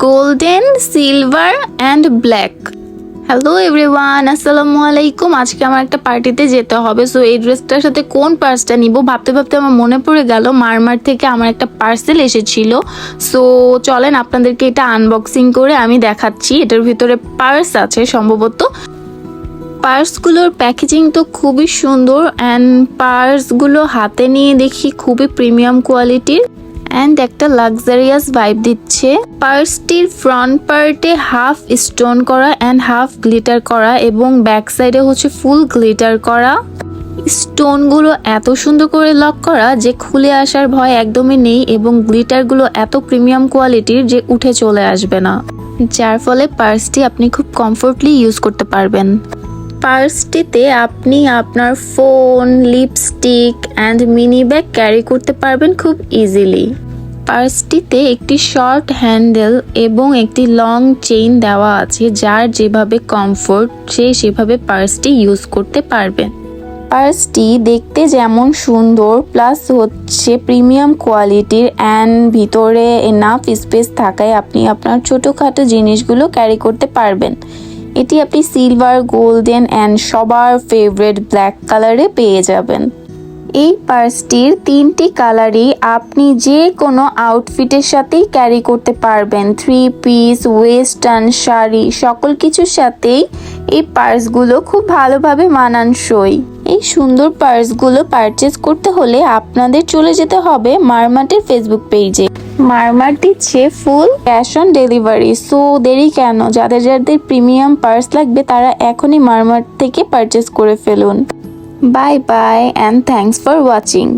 Golden, silver and black. Hello everyone, আসসালামু আলাইকুম। আজকে আমার একটা পার্টিতে যেতে হবে, সো এই ড্রেসটার সাথে কোন পার্সটা নিব ভাবতে ভাবতে আমার মনে পড়ে গেল মারমার থেকে আমার একটা পার্সেল এসেছিল। সো চলেন আপনাদেরকে এটা আনবক্সিং করে আমি দেখাচ্ছি। এটার ভিতরে পার্স আছে সম্ভবত। পার্সগুলোর প্যাকেজিং তো খুবই সুন্দর অ্যান্ড পার্সগুলো হাতে নিয়ে দেখি খুবই প্রিমিয়াম কোয়ালিটির অ্যান্ড একটা লাক্সারিয়াস ভাইব দিচ্ছে। পার্সটির ফ্রন্ট পার্টে হাফ স্টোন করা অ্যান্ড হাফ গ্লিটার করা এবং ব্যাক সাইডে হচ্ছে ফুল গ্লিটার করা। স্টোনগুলো এত সুন্দর করে লক করা যে খুলে আসার ভয় একদমই নেই এবং গ্লিটারগুলো এত প্রিমিয়াম কোয়ালিটির যে উঠে চলে আসবে না, যার ফলে পার্সটি আপনি খুব কমফোর্টলি ইউজ করতে পারবেন। পার্সটিতে আপনি আপনার phone, lipstick and mini bag carry করতে পারবেন খুব ইজিলি। পার্সটিতে একটি শর্ট হ্যান্ডেল এবং একটি লং চেইন দেওয়া আছে, যার যেভাবে কমফোর্ট সে সেভাবে পার্সটি ইউজ করতে পারবেন। পার্সটি দেখতে যেমন সুন্দর প্লাস হচ্ছে প্রিমিয়াম কোয়ালিটির অ্যান্ড ভিতরে এনাফ স্পেস থাকায় আপনি আপনার ছোটোখাটো জিনিসগুলো ক্যারি করতে পারবেন। এটি আপনি সিলভার, গোল্ডেন অ্যান্ড সবার ফেভারিট ব্ল্যাক কালারে পেয়ে যাবেন। এই পার্সটির 3টি কালারই আপনি যে কোনো আউটফিটের সাথেই ক্যারি করতে পারবেন। 3 পিস, ওয়েস্টার্ন, শাড়ি সকল কিছুর সাথেই এই পার্সগুলো খুব ভালোভাবে মানানসই। এই সুন্দর পার্সগুলো পারচেজ করতে হলে আপনাদের চলে যেতে হবে মারমার্টের ফেসবুক পেজে। মারমার্ট দিচ্ছে full cash on delivery, so দেরি কেন? যাদের যাদের প্রিমিয়াম পার্স লাগবে তারা এখনই মারমার্ট থেকে পারচেজ করে ফেলুন। Bye bye and thanks for watching.